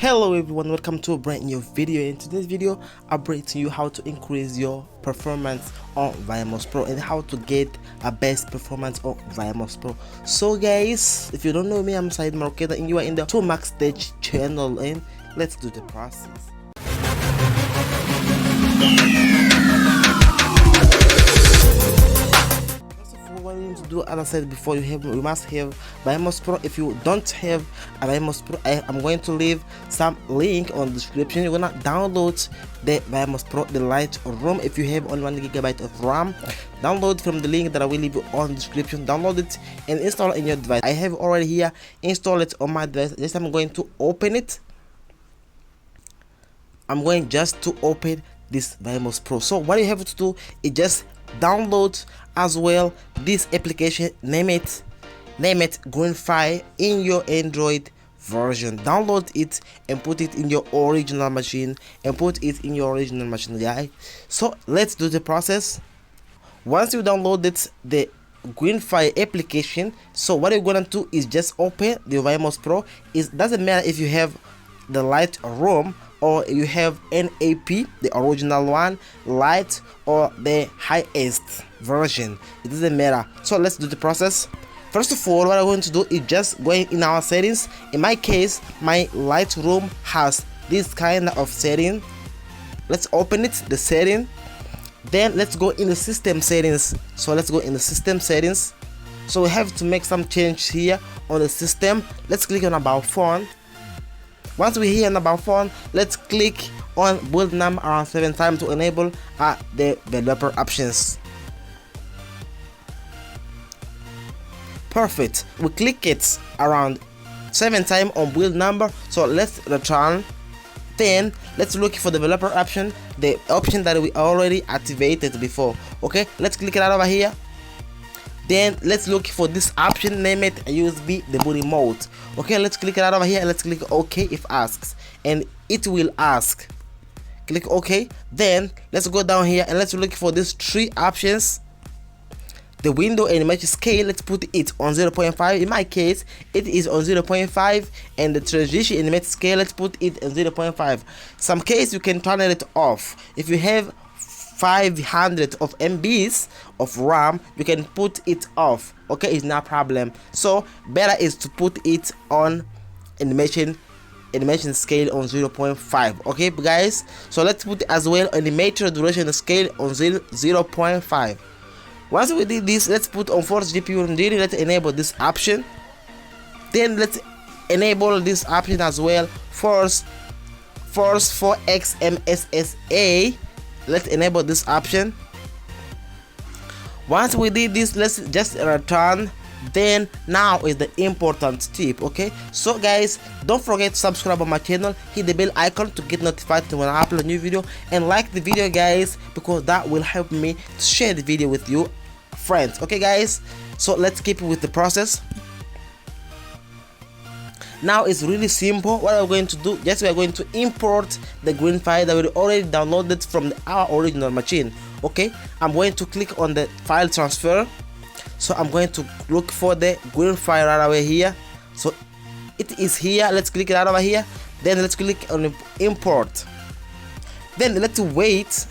Hello everyone, welcome to a brand new video. In today's video I'll bring to you how to increase your performance on Vmos Pro and how to get a best performance on Vmos Pro. So guys, if you don't know me, I'm Side Marketer and you are in the 2Max Stage channel, and let's do the process. What you need to do, as I said before, you must have Vmos Pro. If you don't have a Vmos Pro, I'm going to leave some link on the description. You're gonna download the Vmos Pro, the Lite ROM. If you have only 1 GB of RAM, download from the link that I will leave on the description. Download it and install it in your device. I have already here installed it on my device. Just I'm going to open it. I'm going just to open this Vmos Pro. So what you have to do is just download as well this application, name it Greenfire, in your Android version. Download it and put it in your original machine guys. So let's do the process. Once you download it, the Greenfire application, so what you're gonna do is just open the Vmos Pro. It doesn't matter if you have the Lite ROM or you have NAP, the original one, Lite, or the highest version. It doesn't matter. So let's do the process. First of all, what I'm going to do is just going in our settings. In my case, my Lite ROM has this kind of setting. Let's open it, the setting. Then let's go in the system settings. So let's go in the system settings. So we have to make some change here on the system. Let's click on about phone. Once we're here on about phone, let's click on build number around 7 times to enable the developer options. Perfect. We click it around 7 times on build number. So let's return. Then let's look for developer option, the option that we already activated before. Okay, let's click it out over here. Then let's look for this option, name it USB debug mode. Okay, let's click it out over here and let's click OK if asks, and it will ask. Click OK. Then let's go down here and let's look for these 3 options. The window and image scale, let's put it on 0.5. In my case, it is on 0.5, and the transition and image scale, let's put it on 0.5. Some case you can turn it off. If you have 500 of MBs of RAM, you can put it off. Okay, it's not a problem. So better is to put it on animation scale on 0.5. okay guys, so let's put as well animator duration scale on 0.5. Once we did this, let's put on force GPU rendering. Let's enable this option. Then let's enable this option as well, force 4xMSSA. Let's enable this option. Once we did this, let's just return. Then now is the important tip. Okay, so guys, don't forget to subscribe on my channel, hit the bell icon to get notified when I upload a new video, and like the video guys, because that will help me to share the video with you friends. Okay guys, so let's keep with the process. Now it's really simple. What we're going to do, just we are going to import the Greenfire that we already downloaded from our original machine. Okay, I'm going to click on the file transfer. So I'm going to look for the Greenfire right away here. So it is here. Let's click it out over here. Then let's click on import. Then let's wait.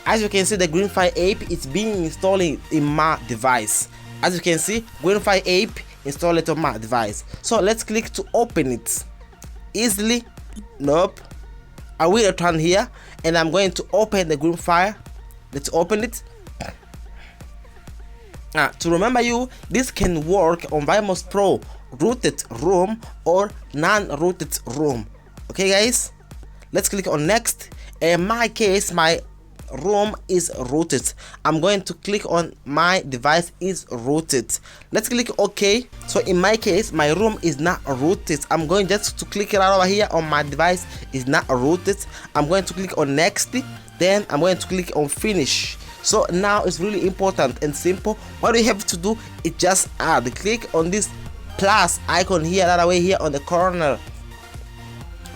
As you can see, the Greenfire app is being installed in my device. As you can see, Greenfire app installed on my device. So let's click to open it easily. Nope. I will return here and I'm going to open the Greenfire. Let's open it. To remember you, this can work on Vmos Pro rooted ROM or non-rooted ROM. Okay guys, let's click on next. In my case, my ROM is rooted. I'm going to click on my device is rooted. Let's click OK. So in my case, my ROM is not rooted. I'm going just to click it out over here on my device is not rooted. I'm going to click on next. Then I'm going to click on finish. So now it's really important and simple. What we have to do is just add. Click on this plus icon here, that way here on the corner,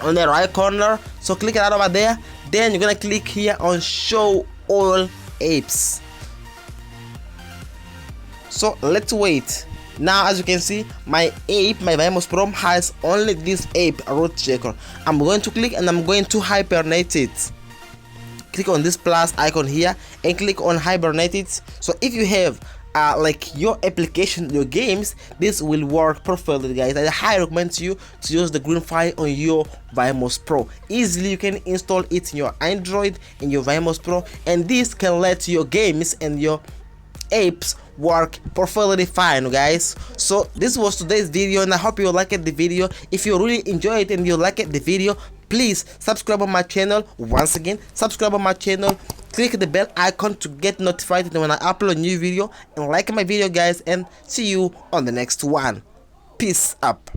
on the right corner. So click it out over there. Then you're gonna click here on show all apps. So let's wait. Now as you can see, my Vmos Pro has only this ape root checker. I'm going to click and I'm going to hibernate it. Click on this plus icon here and click on hibernate it. So if you have like your application, your games, this will work perfectly, guys. I highly recommend to you to use the green file on your Vmos Pro. Easily you can install it in your Android in your Vmos Pro, and this can let your games and your apes work perfectly fine, guys. So this was today's video, and I hope you liked the video. If you really enjoyed it and you liked the video, please subscribe on my channel. Once again, subscribe on my channel, click the bell icon to get notified when I upload a new video, and like my video, guys, and see you on the next one. Peace up.